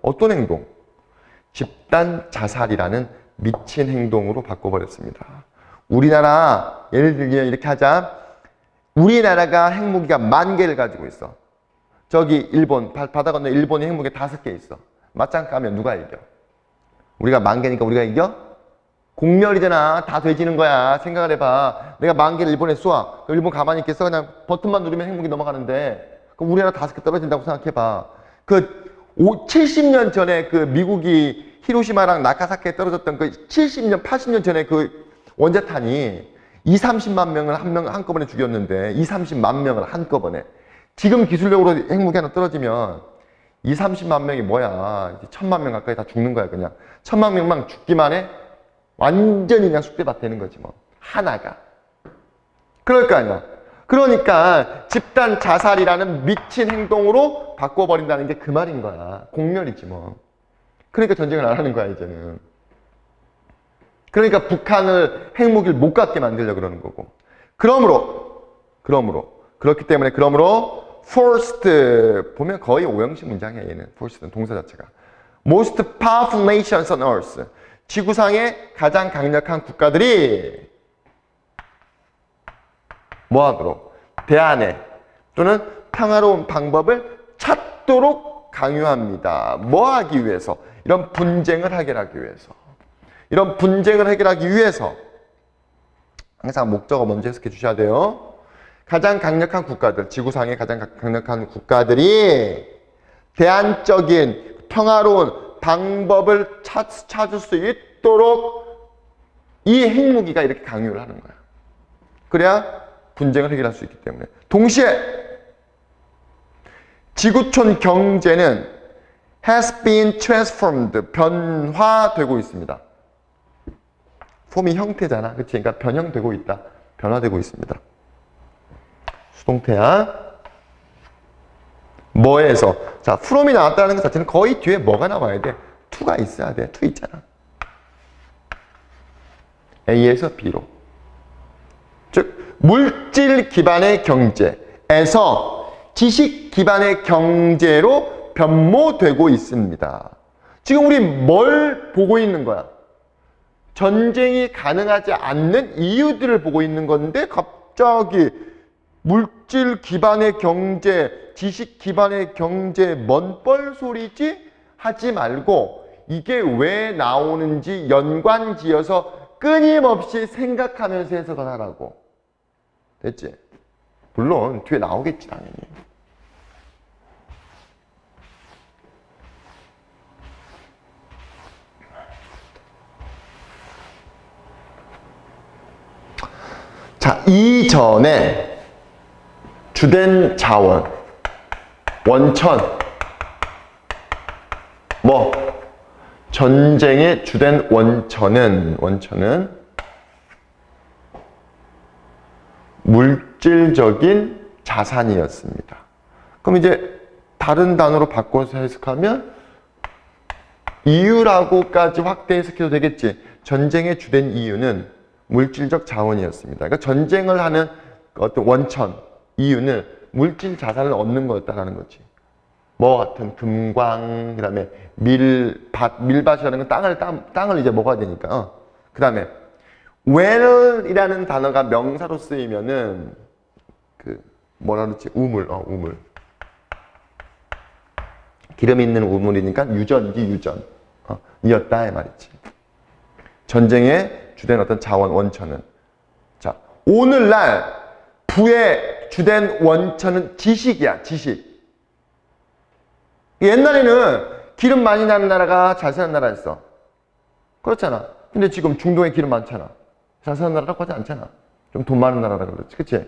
어떤 행동? 집단 자살이라는 미친 행동으로 바꿔버렸습니다. 우리나라, 예를 들면 이렇게 하자. 우리나라가 핵무기가 10,000개를 가지고 있어. 저기 일본, 바다 건너 일본이 핵무기 5개 있어. 맞짱 까면 누가 이겨? 우리가 10,000개니까 우리가 이겨? 공멸이잖아. 다 돼지는 거야. 생각을 해봐. 내가 10,000개를 일본에 쏘아. 그럼 일본 가만히 있겠어? 그냥 버튼만 누르면 핵무기 넘어가는데. 그럼 우리나라 5개 떨어진다고 생각해봐. 70년 전에 그 미국이 히로시마랑 나가사키에 떨어졌던 그 70년, 80년 전에 그 원자탄이 20-30만 명을 한꺼번에 죽였는데 20-30만 명을 한꺼번에. 지금 기술력으로 핵무기 하나 떨어지면 20-30만 명이 뭐야. 1,000만 명 가까이 다 죽는 거야 그냥. 1,000만 명만 죽기만 해. 완전히 그냥 쑥대밭 되는 거지 뭐. 하나가. 그럴 거 아니야. 그러니까 집단 자살이라는 미친 행동으로 바꿔버린다는 게 그 말인 거야. 공멸이지 뭐. 그러니까 전쟁을 안 하는 거야 이제는. 그러니까 북한을 핵무기를 못 갖게 만들려고 그러는 거고. 그렇기 때문에 first 보면 거의 오형식 문장이야 얘는. first는 동사 자체가. most powerful nations on earth. 지구상의 가장 강력한 국가들이 뭐하도록? 대안해 또는 평화로운 방법을 찾도록 강요합니다. 뭐하기 위해서? 이런 분쟁을 해결하기 위해서. 이런 분쟁을 해결하기 위해서 항상 목적어 먼저 해석해 주셔야 돼요. 가장 강력한 국가들, 지구상의 가장 강력한 국가들이 대안적인 평화로운 방법을 찾을 수 있도록 이 핵무기가 이렇게 강요를 하는 거야. 그래야 분쟁을 해결할 수 있기 때문에. 동시에 지구촌 경제는 has been transformed, 변화되고 있습니다. 폼이 형태잖아. 그치? 그러니까 변형되고 있다. 변화되고 있습니다. 수동태야. 뭐에서? 자, from이 나왔다는 것 자체는 거의 뒤에 뭐가 나와야 돼? to가 있어야 돼. to 있잖아. A에서 B로. 즉, 물질 기반의 경제에서 지식 기반의 경제로 변모되고 있습니다. 지금 우리 뭘 보고 있는 거야? 전쟁이 가능하지 않는 이유들을 보고 있는 건데 갑자기 물질 기반의 경제, 지식 기반의 경제, 뭔 소리지? 하지 말고 이게 왜 나오는지 연관지어서 끊임없이 생각하면서 해석을 하라고. 됐지? 물론 뒤에 나오겠지 당연히. 자, 이전에 주된 자원, 원천, 전쟁의 주된 원천은 물질적인 자산이었습니다. 그럼 이제 다른 단어로 바꿔서 해석하면 이유라고까지 확대 해석해도 되겠지. 전쟁의 주된 이유는 물질적 자원이었습니다. 그러니까 전쟁을 하는 어떤 원천, 이유는 물질 자산을 얻는 거였다라는 거지. 뭐 같은 금광, 그 다음에 밀밭이라는 건 땅을 이제 먹어야 되니까. 그 다음에 well이라는 단어가 명사로 쓰이면은 뭐라 그러지? 우물. 기름 있는 우물이니까 유전지. 이었다 이 말이지. 전쟁의 주된 어떤 자원 원천은. 자, 오늘날 부의 주된 원천은 지식이야, 지식. 옛날에는 기름 많이 나는 나라가 잘 사는 나라였어. 그렇잖아. 근데 지금 중동에 기름 많잖아. 잘 사는 나라라고 하지 않잖아. 좀 돈 많은 나라라 그렇지. 그치?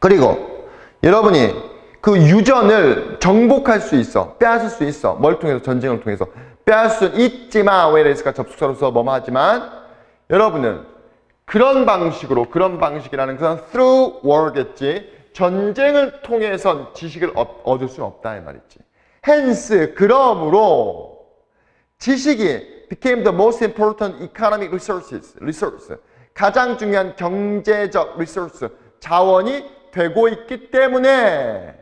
그리고 여러분이 그 유전을 정복할 수 있어. 빼앗을 수 있어. 뭘 통해서? 전쟁을 통해서. 빼앗을 수 있지만, 웨레스가 접속사로서 뭐뭐 하지만, 여러분은 그런 방식이라는 것은 through war겠지. 전쟁을 통해서 지식을 얻을 수 없다 이 말이지. hence, 그러므로 지식이 became the most important economic resource. 가장 중요한 경제적 resource, 자원이 되고 있기 때문에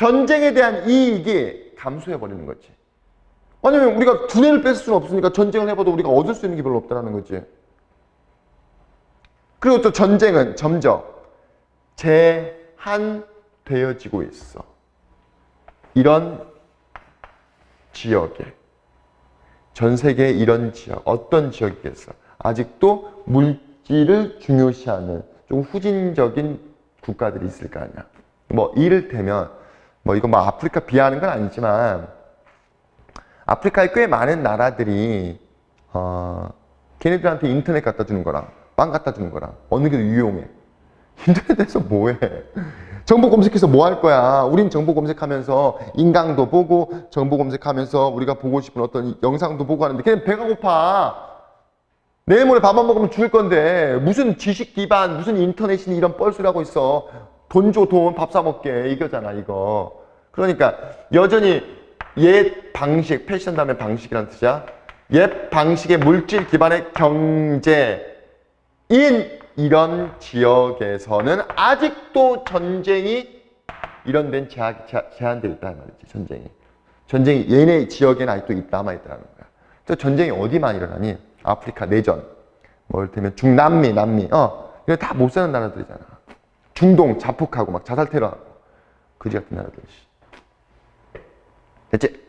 전쟁에 대한 이익이 감소해버리는 거지. 왜냐면 우리가 두뇌를 뺄 수는 없으니까 전쟁을 해봐도 우리가 얻을 수 있는 게 별로 없다는 거지. 그리고 또 전쟁은 점점 제한되어지고 있어. 이런 지역에. 전 세계의 이런 지역, 어떤 지역이겠어? 아직도 물질을 중요시하는 좀 후진적인 국가들이 있을 거 아니야. 뭐 이를테면 이거 아프리카 비하하는 건 아니지만 아프리카에 꽤 많은 나라들이 걔네들한테 인터넷 갖다 주는 거랑 빵 갖다 주는 거랑 어느 게 더 유용해? 인터넷에서 뭐해? 정보 검색해서 뭐 할 거야? 우린 정보 검색하면서 인강도 보고 정보 검색하면서 우리가 보고 싶은 어떤 영상도 보고 하는데 걔는 배가 고파. 내일 모레 밥 안 먹으면 죽을 건데 무슨 지식 기반 무슨 인터넷이니 이런 뻘소리 하고 있어. 돈 줘, 돈, 밥 사 먹게 이거잖아 이거. 그러니까 여전히 옛 방식, 패션 다음에 방식이라는 뜻이야. 옛 방식의 물질 기반의 경제인 이런 지역에서는 아직도 전쟁이 이런 데는 제한되어 있다는 말이지. 전쟁이 얘네 지역에는 아직도 남아있다는 거야. 또 전쟁이 어디만 일어나니? 아프리카 내전, 뭐 이를테면 중남미, 이거 다 못 사는 나라들이잖아. 중동 자폭하고 막 자살 테러하고 그지 같은 나라들. 됐지?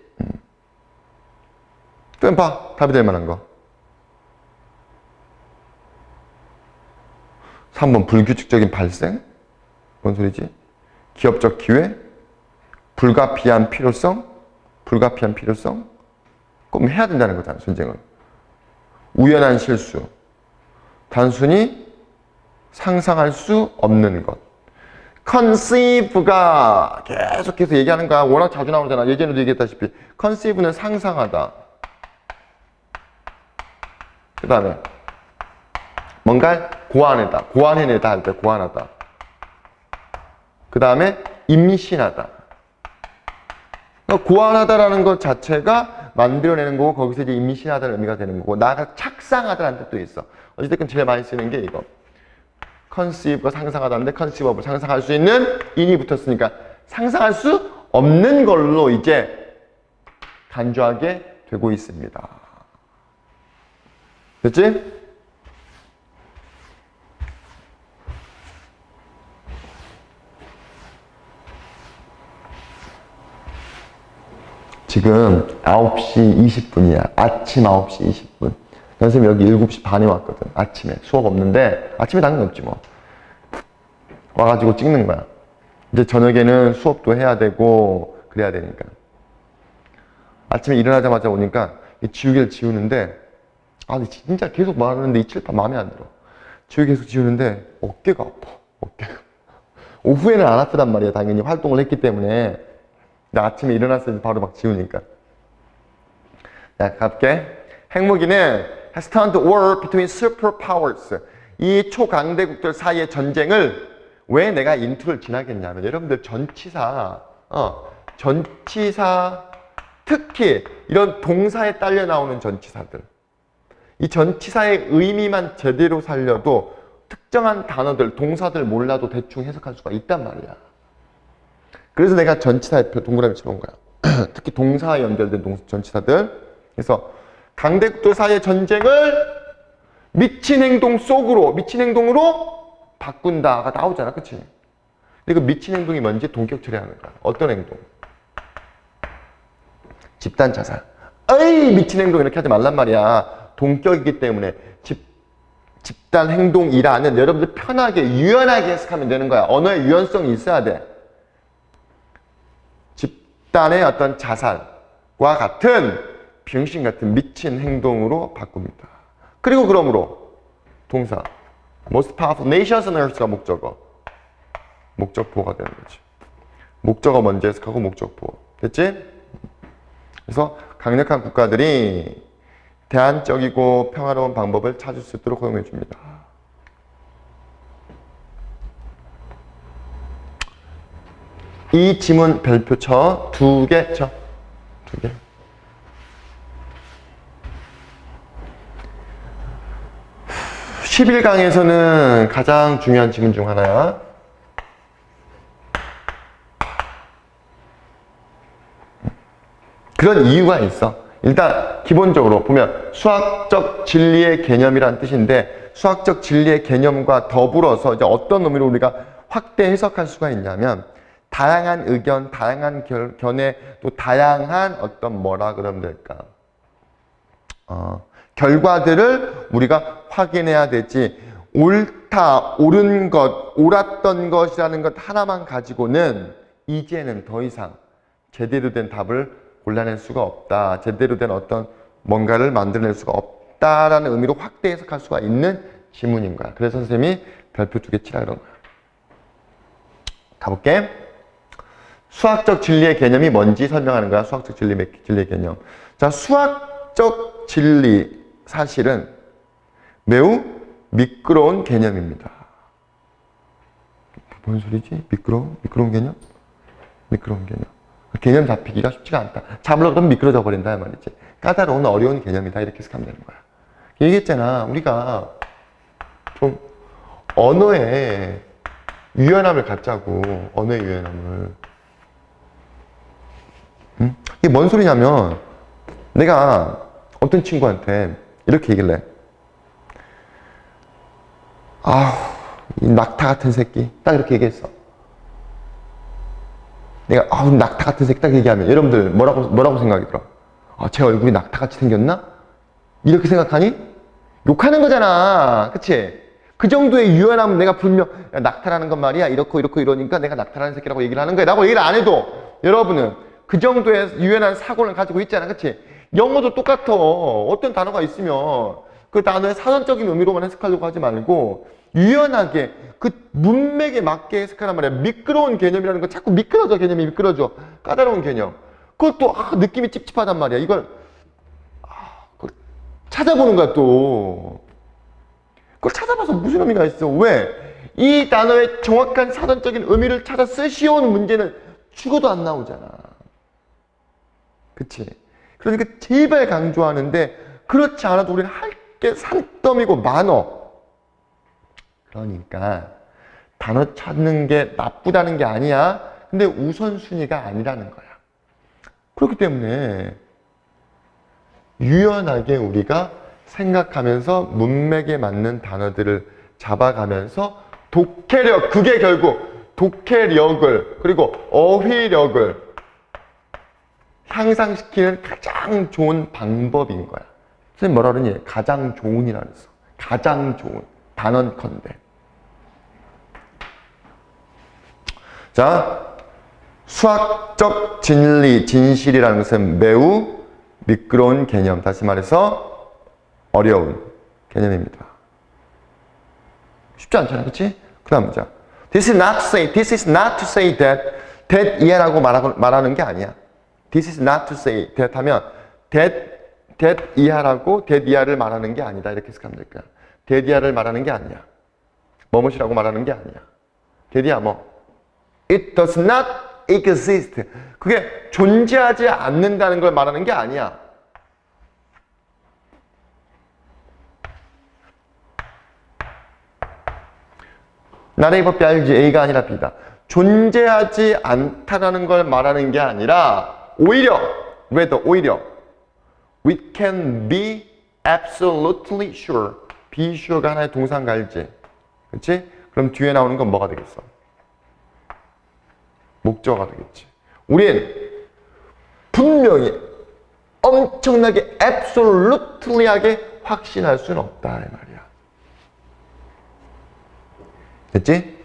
또 봐. 답이 될 만한 거. 3번 불규칙적인 발생? 뭔 소리지? 기업적 기회? 불가피한 필요성? 그럼 해야 된다는 거잖아, 전쟁은. 우연한 실수. 단순히 상상할 수 없는 것. conceive가 계속해서 얘기하는 거야. 워낙 자주 나오잖아. 예전에도 얘기했다시피. conceive는 상상하다. 그 다음에 뭔가 고안해내다 할 때 고안하다. 그 다음에 임신하다. 그러니까 고안하다라는 것 자체가 만들어내는 거고 거기서 이제 임신하다는 의미가 되는 거고 나가 착상하다라는 뜻도 있어. 어쨌든 제일 많이 쓰는 게 이거. conceive가 상상하다인데 conceivable 상상할 수 있는 인이 붙었으니까 상상할 수 없는 걸로 이제 간주하게 되고 있습니다. 됐지? 지금 9시 20분이야. 아침 9시 20분. 선생님 여기 7시 반에 왔거든. 아침에. 수업 없는데 아침에 당연히 없지 뭐. 와가지고 찍는 거야. 이제 저녁에는 수업도 해야 되고 그래야 되니까. 아침에 일어나자마자 오니까 이 지우개를 지우는데 근데 진짜 계속 말하는데 이 칠판 마음에 안 들어. 지우개 계속 지우는데 어깨가 아파. 어깨가. 오후에는 안 아프단 말이야. 당연히 활동을 했기 때문에. 근데 아침에 일어났을 때 바로 막 지우니까. 자, 갈게. 핵무기는 has turned the war between superpowers. 이 초강대국들 사이의 전쟁을 왜 내가 인트로를 지나겠냐면 여러분들 전치사 특히 이런 동사에 딸려 나오는 전치사들 이 전치사의 의미만 제대로 살려도 특정한 단어들, 동사들 몰라도 대충 해석할 수가 있단 말이야. 그래서 내가 전치사의 동그라미 쳐놓은 거야. 특히 동사와 연결된 전치사들. 그래서 강대국들 사이의 전쟁을 미친 행동으로 바꾼다가 나오잖아. 그치? 근데 그 미친 행동이 뭔지 동격 처리하는 거야. 어떤 행동? 집단 자살. 에이 미친 행동 이렇게 하지 말란 말이야. 동격이기 때문에 집단 행동이라는 여러분들 편하게 유연하게 해석하면 되는 거야. 언어의 유연성이 있어야 돼. 집단의 어떤 자살과 같은 병신 같은 미친 행동으로 바꿉니다. 그리고 그러므로 동사 Most powerful nations on earth가 목적보가 되는 거지. 목적어 먼저 해석하고 목적보. 됐지? 그래서 강력한 국가들이 대안적이고 평화로운 방법을 찾을 수 있도록 허용해 줍니다. 이 지문 별표 쳐. 2개 쳐. 2개. 11강에서는 가장 중요한 지문 중 하나야. 그런 이유가 있어. 일단 기본적으로 보면 수학적 진리의 개념이란 뜻인데 수학적 진리의 개념과 더불어서 이제 어떤 의미로 우리가 확대 해석할 수가 있냐면 다양한 의견, 다양한 견해, 또 다양한 어떤 뭐라 그러면 될까? 결과들을 우리가 확인해야 되지 옳다, 옳은 것, 옳았던 것이라는 것 하나만 가지고는 이제는 더 이상 제대로 된 답을 골라낼 수가 없다. 제대로 된 어떤 뭔가를 만들어낼 수가 없다라는 의미로 확대 해석할 수가 있는 지문인 거야. 그래서 선생님이 별표 2개 치라 그런 거야. 가볼게. 수학적 진리의 개념이 뭔지 설명하는 거야. 수학적 진리의 개념. 자, 수학적 진리 사실은 매우 미끄러운 개념입니다. 뭔 소리지? 미끄러운 개념? 미끄러운 개념. 개념 잡히기가 쉽지가 않다. 잡으려고 하면 미끄러져 버린다 말이지. 까다로운 어려운 개념이다 이렇게 해석하면 되는 거야. 얘기했잖아. 우리가 좀 언어에 유연함을 갖자고. 언어의 유연함을. 응? 이게 뭔 소리냐면 내가 어떤 친구한테 이렇게 얘기를 해. 아우, 이 낙타 같은 새끼. 딱 이렇게 얘기했어. 내가 아우, 낙타 같은 새끼 딱 얘기하면 여러분들 뭐라고 생각이 들어? 아, 제 얼굴이 낙타같이 생겼나? 이렇게 생각하니? 욕하는 거잖아. 그치? 그 정도의 유연함은 내가 분명 야, 낙타라는 건 말이야. 이렇고 이러니까 내가 낙타라는 새끼라고 얘기를 하는 거야. 라고 얘기를 안 해도 여러분은 그 정도의 유연한 사고를 가지고 있잖아. 그치? 영어도 똑같아. 어떤 단어가 있으면 그 단어의 사전적인 의미로만 해석하려고 하지 말고 유연하게 그 문맥에 맞게 해석하란 말이야. 미끄러운 개념이라는 건 자꾸 미끄러져. 개념이 미끄러져. 까다로운 개념. 그것도 느낌이 찝찝하단 말이야. 이걸 그걸 찾아보는 거야 또. 그걸 찾아봐서 무슨 의미가 있어. 왜? 이 단어의 정확한 사전적인 의미를 찾아 쓰시오는 문제는 죽어도 안 나오잖아. 그치? 그러니까 제발 강조하는데 그렇지 않아도 우리는 할 게 산더미고 많어. 그러니까 단어 찾는 게 나쁘다는 게 아니야. 근데 우선순위가 아니라는 거야. 그렇기 때문에 유연하게 우리가 생각하면서 문맥에 맞는 단어들을 잡아가면서 독해력, 그게 결국 독해력을 그리고 어휘력을 향상시키는 가장 좋은 방법인 거야. 선생님 뭐라 그러니? 가장 좋은이라 그랬어. 가장 좋은. 단언컨대. 자, 수학적 진리, 진실이라는 것은 매우 미끄러운 개념. 다시 말해서 어려운 개념입니다. 쉽지 않잖아, 그렇지? 그 다음 문제. This is not to say that 이하라고 말하는 게 아니야. This is not to say that 하면 that 이하라고 that 이하를 말하는 게 아니다. 이렇게 해석하면 될 거야. that 이하를 말하는 게 아니야. 뭐뭐이라고 말하는 게 아니야. that 이하 뭐? It does not exist. 그게 존재하지 않는다는 걸 말하는 게 아니야. 나의 법이 알지? A가 아니라 B다. 존재하지 않다라는 걸 말하는 게 아니라 오히려 we can be absolutely sure. be sure가 하나의 동사인가 알지? 그렇지? 그럼 뒤에 나오는 건 뭐가 되겠어? 목적어가 되겠지. 우린 분명히 엄청나게 absolutely하게 확신할 수는 없다 이 말이야. 됐지?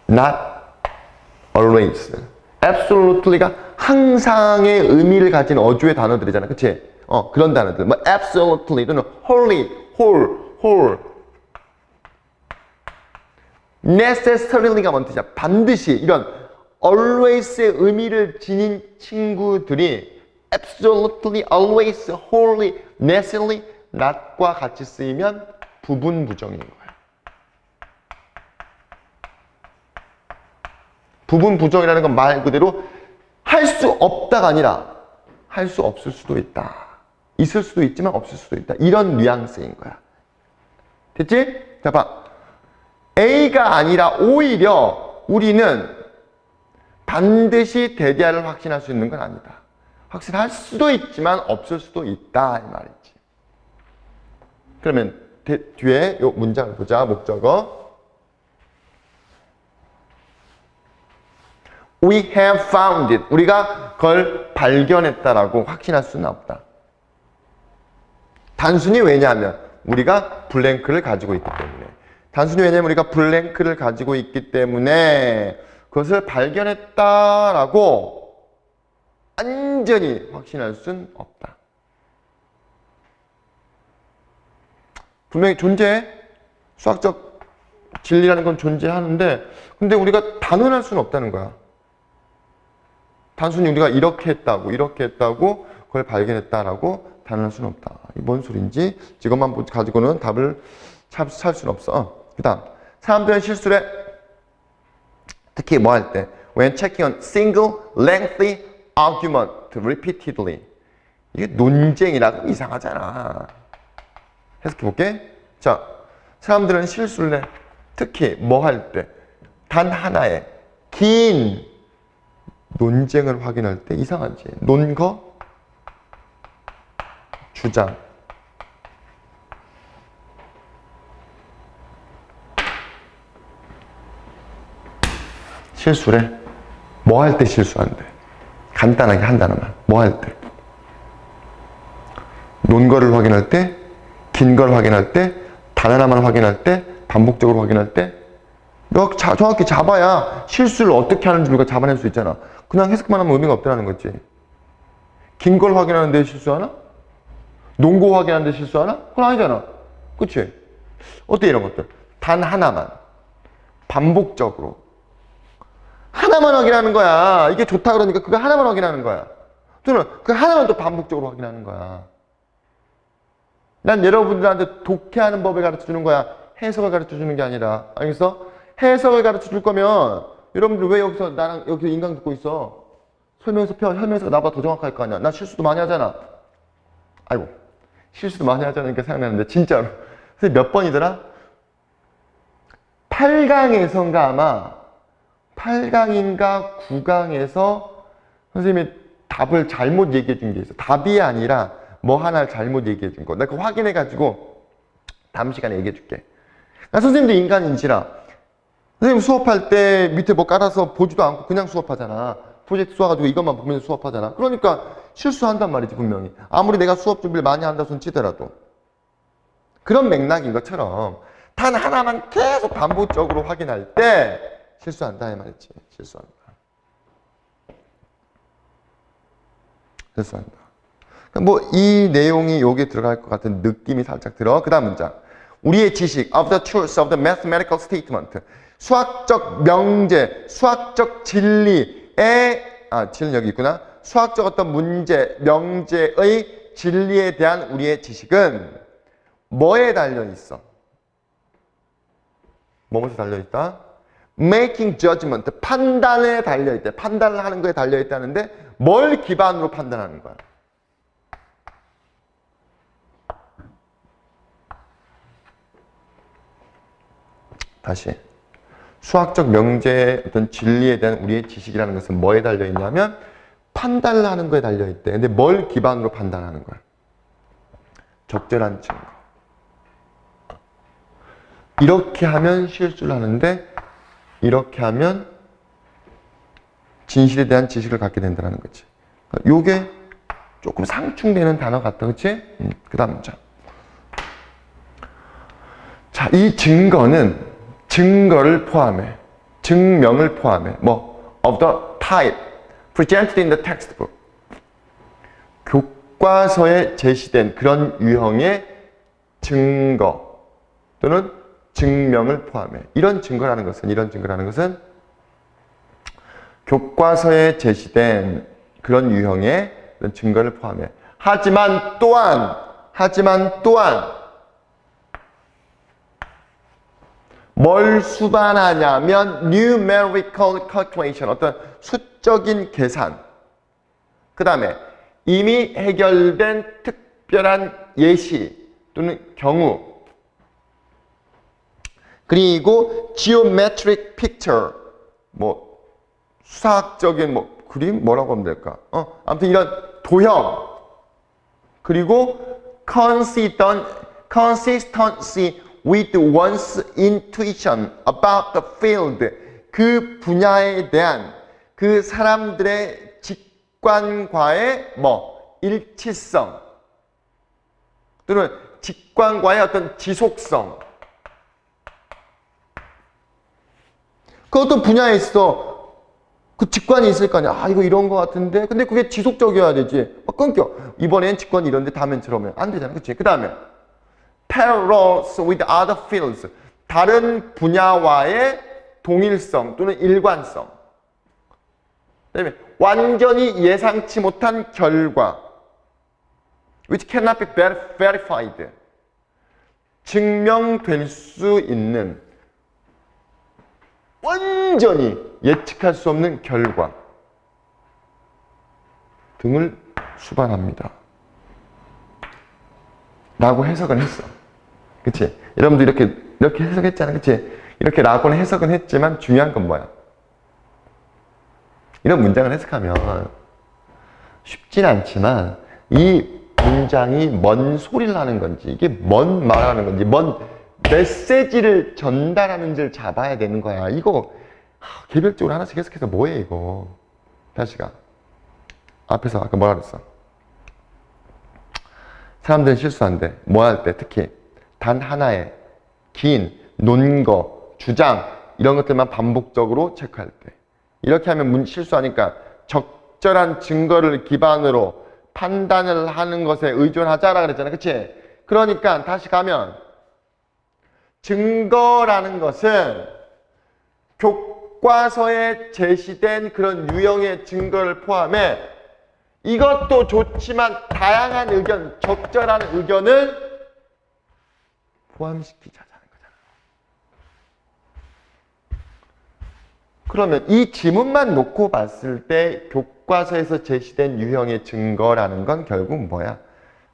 Not always. absolutely가 항상의 의미를 가진 어조의 단어들이잖아. 그치? 그런 단어들. 뭐 absolutely 또는 wholly, whole. necessarily가 뭔 뜻이야? 반드시 이런 always의 의미를 지닌 친구들이 absolutely, always, wholly, necessarily, not과 같이 쓰이면 부분 부정인 거야. 부분 부정이라는 건 말 그대로 할 수 없다가 아니라 할 수 없을 수도 있다. 있을 수도 있지만 없을 수도 있다. 이런 뉘앙스인 거야. 됐지? 자, 봐. A가 아니라 오히려 우리는 반드시 대대화를 확신할 수 있는 건 아니다. 확실할 수도 있지만 없을 수도 있다 이 말이지. 그러면 뒤에 요 문장을 보자. 목적어. We have found it. 우리가 그걸 발견했다라고 확신할 수는 없다. 단순히 왜냐하면 우리가 블랭크를 가지고 있기 때문에. 단순히 왜냐하면 우리가 블랭크를 가지고 있기 때문에 그것을 발견했다라고 완전히 확신할 수는 없다. 분명히 존재해. 수학적 진리라는 건 존재하는데 근데 우리가 단언할 수는 없다는 거야. 단순히 우리가 이렇게 했다고 그걸 발견했다라고 단언할 수는 없다. 이게 뭔 소린지 이것만 가지고는 답을 찾을 수는 없어. 그 다음 사람들은 실수를 해. 특히 뭐 할 때 when checking on single lengthy argument repeatedly 이게 논쟁이라고 이상하잖아. 해석해 볼게. 자, 사람들은 실수를 해. 특히 뭐 할 때 단 하나의 긴 논쟁을 확인할 때 이상하지. 논거, 주장. 실수래. 뭐 할 때 실수한대. 간단하게 한 단어만. 뭐 할 때. 논거를 확인할 때, 긴 걸 확인할 때, 단 하나만 확인할 때, 반복적으로 확인할 때. 너 정확히 잡아야 실수를 어떻게 하는지 우리가 잡아낼 수 있잖아. 그냥 해석만 하면 의미가 없다는 거지. 긴 걸 확인하는데 실수하나? 논거 확인하는데 실수하나? 그건 아니잖아. 그치? 어때 이런 것들? 단 하나만. 반복적으로. 하나만 확인하는 거야. 이게 좋다 그러니까 그거 하나만 확인하는 거야. 또는 그 하나만 또 반복적으로 확인하는 거야. 난 여러분들한테 독해하는 법을 가르쳐주는 거야. 해석을 가르쳐주는 게 아니라. 알겠어? 해석을 가르쳐줄 거면 여러분들 왜 여기서 나랑 여기서 인강 듣고 있어? 설명서 나보다 더 정확할 거 아니야. 나 실수도 많이 하잖아. 아이고 실수도 많이 하자니까 생각나는데 진짜로. 선생님 몇 번이더라? 8강에서인가 아마 8강인가 9강에서 선생님이 답을 잘못 얘기해 준 게 있어. 답이 아니라 뭐 하나를 잘못 얘기해 준 거. 내가 그거 확인해 가지고 다음 시간에 얘기해 줄게. 선생님도 인간인지라 선생님 수업할 때 밑에 뭐 깔아서 보지도 않고 그냥 수업하잖아. 프로젝트 쏘아가지고 이것만 보면서 수업하잖아. 그러니까 실수한단 말이지 분명히. 아무리 내가 수업 준비를 많이 한다 손 치더라도. 그런 맥락인 것처럼 단 하나만 계속 반복적으로 확인할 때 실수한다 이 말이지. 실수한다. 뭐 이 내용이 여기에 들어갈 것 같은 느낌이 살짝 들어. 그 다음 문장. 우리의 지식 of the truth of the mathematical statement. 수학적 명제, 수학적 진리의 진리 여기 있구나. 수학적 어떤 문제, 명제의 진리에 대한 우리의 지식은 뭐에 달려 있어? 뭐뭐에 달려 있다? Making judgment, 판단에 달려 있대. 판단을 하는 거에 달려 있다는데 뭘 기반으로 판단하는 거야? 다시. 수학적 명제의 어떤 진리에 대한 우리의 지식이라는 것은 뭐에 달려 있냐면 판단을 하는 거에 달려 있대. 근데 뭘 기반으로 판단하는 거야? 적절한 증거. 이렇게 하면 실수를 하는데 이렇게 하면 진실에 대한 지식을 갖게 된다는 거지. 요게 조금 상충되는 단어 같다. 그치? 그 다음 문장. 자, 이 증거는 증거를 포함해. 증명을 포함해. 뭐 of the type presented in the textbook. 교과서에 제시된 그런 유형의 증거 또는 증명을 포함해. 이런 증거라는 것은 교과서에 제시된 그런 유형의 증거를 포함해. 하지만 또한 뭘 수반하냐면 numerical calculation, 어떤 수적인 계산. 그 다음에 이미 해결된 특별한 예시 또는 경우. 그리고 geometric picture, 뭐 수학적인 뭐 그림 뭐라고 하면 될까? 아무튼 이런 도형 그리고 consistency with one's intuition about the field 그 분야에 대한 그 사람들의 직관과의 일치성 또는 직관과의 어떤 지속성 그 어떤 분야에 있어 그 직관이 있을 거 아니야. 이거 이런 거 같은데 근데 그게 지속적이어야 되지. 끊겨. 이번엔 직관이 이런데 다음엔 저러면 안 되잖아. 그치? 그 다음에 parallels with other fields 다른 분야와의 동일성 또는 일관성 그 다음에 완전히 예상치 못한 결과 which cannot be verified 증명될 수 있는 완전히 예측할 수 없는 결과 등을 수반합니다. 라고 해석은 했어. 그치? 여러분도 이렇게 해석했잖아. 그치? 이렇게 라고는 해석은 했지만 중요한 건 뭐야? 이런 문장을 해석하면 쉽진 않지만 이 문장이 뭔 소리를 하는 건지 이게 뭔 말하는 건지 뭔 메시지를 전달하는지를 잡아야 되는 거야. 이거 개별적으로 하나씩 해석해서 뭐해 이거. 다시가 앞에서 아까 뭐라 그랬어? 사람들은 실수한대. 뭐 할 때 특히 단 하나의 긴 논거, 주장 이런 것들만 반복적으로 체크할 때 이렇게 하면 실수하니까 적절한 증거를 기반으로 판단을 하는 것에 의존하자라 그랬잖아. 그치? 그러니까 다시 가면 증거라는 것은 교과서에 제시된 그런 유형의 증거를 포함해 이것도 좋지만 다양한 의견, 적절한 의견을 포함시키자는 거잖아. 그러면 이 지문만 놓고 봤을 때 교과서에서 제시된 유형의 증거라는 건 결국 뭐야?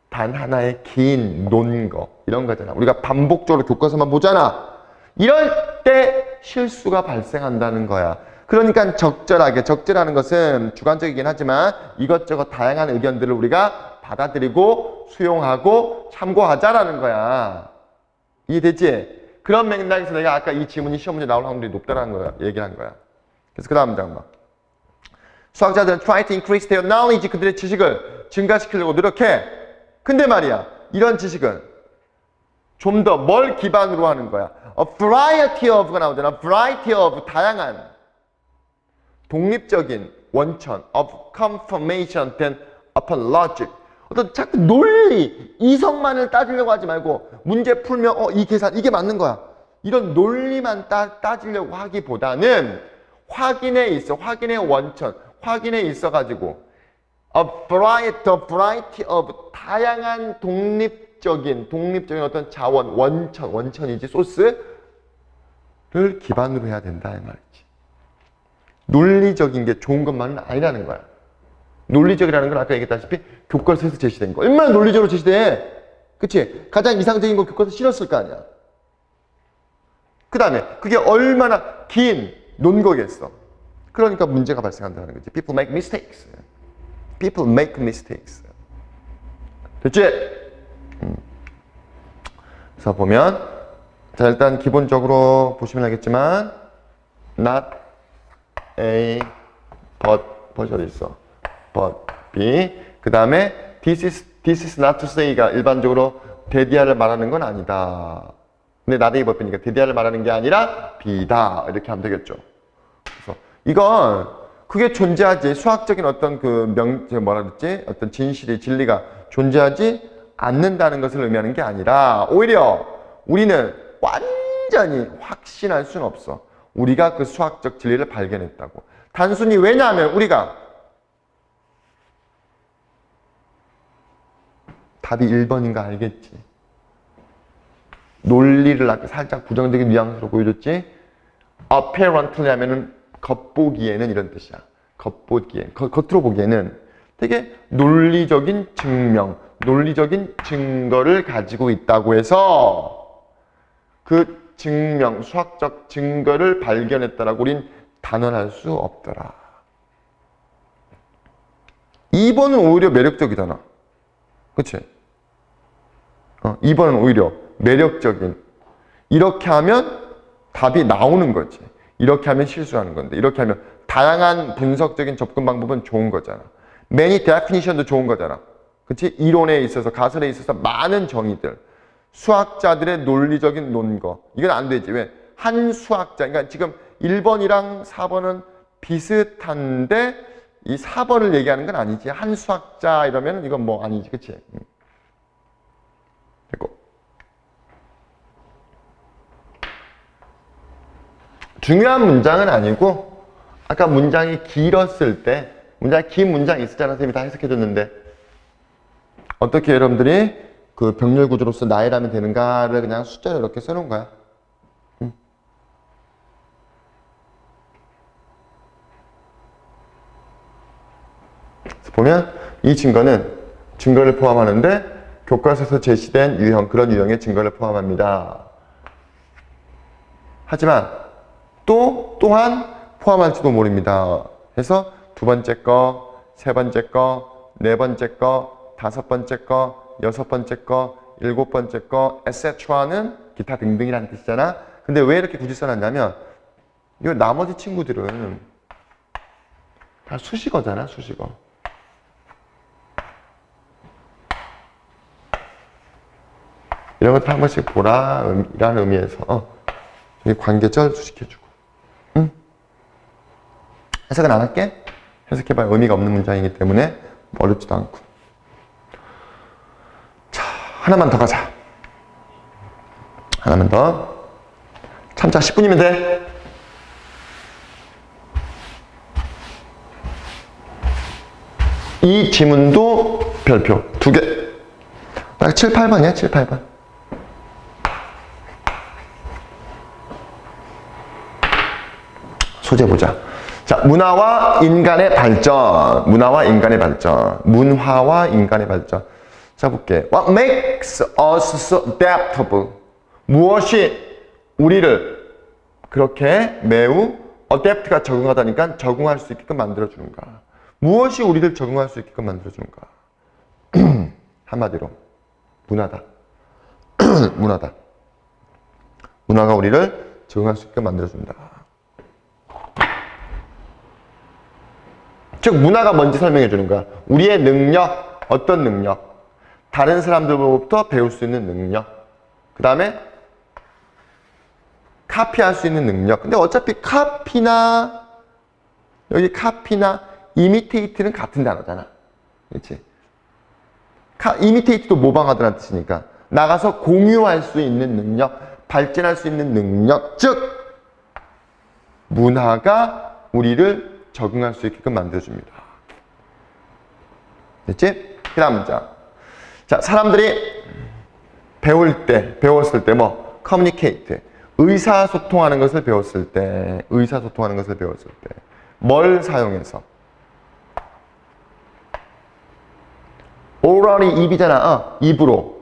단 하나의 긴 논거 이런 거잖아. 우리가 반복적으로 교과서만 보잖아. 이럴 때 실수가 발생한다는 거야. 그러니까 적절하는 것은 주관적이긴 하지만 이것저것 다양한 의견들을 우리가 받아들이고 수용하고 참고하자라는 거야. 이해되지? 그런 맥락에서 내가 아까 이 지문이 시험 문제 나올 확률이 높다는 거야. 얘기를 한 거야. 그래서 그 다음 문장 봐. 수학자들은 try to increase their knowledge 그들의 지식을 증가시키려고 노력해. 근데 말이야 이런 지식은 좀 더 뭘 기반으로 하는 거야? A variety of가 나오잖아. variety of 다양한 독립적인 원천 of confirmation then upon logic 어떤 자꾸 논리 이성만을 따지려고 하지 말고 문제 풀면 이 계산 이게 맞는 거야. 이런 논리만 따지려고 하기보다는 확인의 원천 확인에 있어가지고 a variety of 다양한 독립적인 어떤 자원, 원천이지 소스를 기반으로 해야 된다 이 말이지. 논리적인 게 좋은 것만은 아니라는 거야. 논리적이라는 건 아까 얘기했다시피 교과서에서 제시된 거. 얼마나 논리적으로 제시돼? 그치? 가장 이상적인 거 교과서 실었을 거 아니야. 그 다음에 그게 얼마나 긴 논거겠어. 그러니까 문제가 발생한다는 거지. People make mistakes. People make mistakes. 됐지? 그래서 보면 자 일단 기본적으로 보시면 알겠지만 not A but 어디 있어? but B 그 다음에 this is not to say가 일반적으로 대디아를 말하는 건 아니다. 근데 not A but B니까 대디아를 말하는 게 아니라 B다 이렇게 하면 되겠죠. 그래서 이건 그게 존재하지 수학적인 어떤 뭐라 그랬지? 어떤 진리가 존재하지 않는다는 것을 의미하는 게 아니라 오히려 우리는 완전히 확신할 수는 없어. 우리가 그 수학적 진리를 발견했다고. 단순히 왜냐하면 우리가 답이 1번인 거 알겠지? 논리를 살짝 부정적인 뉘앙스로 보여줬지? apparently 하면은 겉보기에는 이런 뜻이야. 겉으로 보기에는 되게 논리적인 증명, 논리적인 증거를 가지고 있다고 해서 그 증명, 수학적 증거를 발견했다라고 우린 단언할 수 없더라. 2번은 오히려 매력적이잖아. 그치? 2번은 오히려 매력적인. 이렇게 하면 답이 나오는 거지. 이렇게 하면 실수하는 건데, 이렇게 하면 다양한 분석적인 접근 방법은 좋은 거잖아. many definition도 좋은 거잖아. 그치? 이론에 있어서, 가설에 있어서 많은 정의들. 수학자들의 논리적인 논거. 이건 안 되지. 왜? 한 수학자. 그러니까 지금 1번이랑 4번은 비슷한데, 이 4번을 얘기하는 건 아니지. 한 수학자 이러면 이건 뭐 아니지. 그치? 됐고. 중요한 문장은 아니고, 아까 문장이 길었을 때, 문장이 긴 문장이 있었잖아. 선생님이 다 해석해줬는데, 어떻게 여러분들이 그 병렬 구조로서 나열하면 되는가를 그냥 숫자로 이렇게 써놓은 거야. 그래서 보면 이 증거를 포함하는데 교과서에서 제시된 유형, 그런 유형의 증거를 포함합니다. 하지만 또한 포함할지도 모릅니다. 그래서 두 번째 거, 세 번째 거, 네 번째 거, 다섯 번째 거, 여섯 번째 거, 일곱 번째 거, etc는 기타 등등이라는 뜻이잖아. 근데 왜 이렇게 굳이 써놨냐면 이 나머지 친구들은 다 수식어잖아, 수식어. 이런 것도 한 번씩 보라 라는 의미에서 이 관계절 수식해주고. 해석은 안 할게. 해석해봐야 의미가 없는 문장이기 때문에 어렵지도 않고. 자, 하나만 더 가자. 하나만 더. 참자 10분이면 돼. 이 지문도 별표 2개. 딱 7, 8번이야, 7, 8번. 소재 보자. 자, 문화와 인간의 발전. 문화와 인간의 발전. 문화와 인간의 발전. 자, 볼게. What makes us so adaptable? 무엇이 우리를 그렇게 매우 adapt가 적응하다니까 적응할 수 있게끔 만들어주는가? 무엇이 우리를 적응할 수 있게끔 만들어주는가? 한마디로 문화다. 문화다. 문화가 우리를 적응할 수 있게끔 만들어준다. 즉 문화가 뭔지 설명해 주는 거야. 우리의 능력, 어떤 능력? 다른 사람들로부터 배울 수 있는 능력. 그 다음에 카피할 수 있는 능력. 근데 어차피 카피나 여기 카피나 이미테이트는 같은 단어잖아. 그렇지? 이미테이트도 모방하다는 뜻이니까 나가서 공유할 수 있는 능력, 발전할 수 있는 능력. 즉 문화가 우리를 적응할 수 있게끔 만들어줍니다. 됐지? 그 다음 문장. 자, 사람들이 배웠을 때 뭐, communicate. 의사소통하는 것을 배웠을 때, 뭘 사용해서? oral이 입이잖아. 입으로.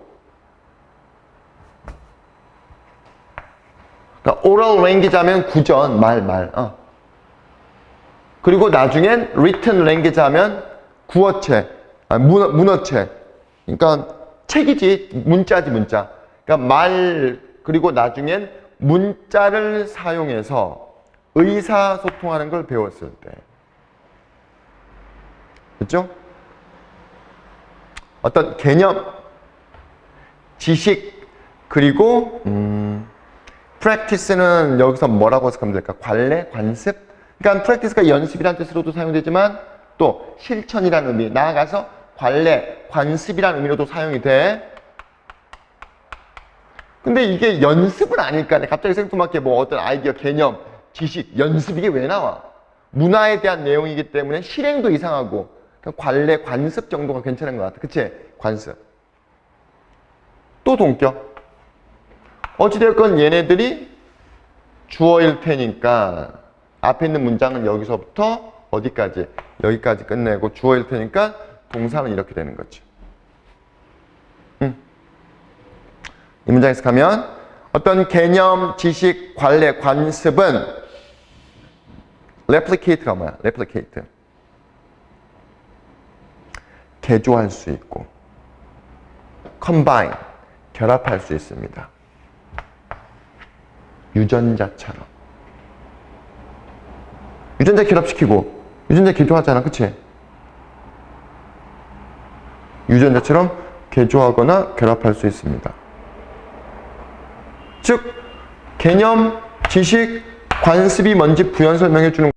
그러니까 oral language 하면 구전, 말. 그리고 나중엔 written language 하면 구어체, 문어체. 그러니까 책이지, 문자지, 문자. 그러니까 말, 그리고 나중엔 문자를 사용해서 의사소통하는 걸 배웠을 때. 그렇죠? 어떤 개념, 지식, 그리고 practice는 여기서 뭐라고 해석하면 될까? 관례, 관습? 그러니까 practice가 연습이라는 뜻으로도 사용되지만 또 실천이라는 의미, 나아가서 관례, 관습이라는 의미로도 사용이 돼. 근데 이게 연습은 아닐까? 갑자기 생뚱맞게 뭐 어떤 아이디어, 개념, 지식, 연습 이게 왜 나와? 문화에 대한 내용이기 때문에 실행도 이상하고 관례, 관습 정도가 괜찮은 것 같아. 그치? 관습. 또 동격. 어찌되었건 얘네들이 주어일 테니까 앞에 있는 문장은 여기서부터 어디까지? 여기까지 끝내고 주어일 테니까 동사는 이렇게 되는 거지. 이 문장 해석하면 어떤 개념, 지식, 관례, 관습은 replicate가 뭐야? replicate. 개조할 수 있고 combine, 결합할 수 있습니다. 유전자처럼. 유전자 결합시키고 유전자 개조하잖아. 그치? 유전자처럼 개조하거나 결합할 수 있습니다. 즉 개념, 지식, 관습이 뭔지 부연 설명해 주는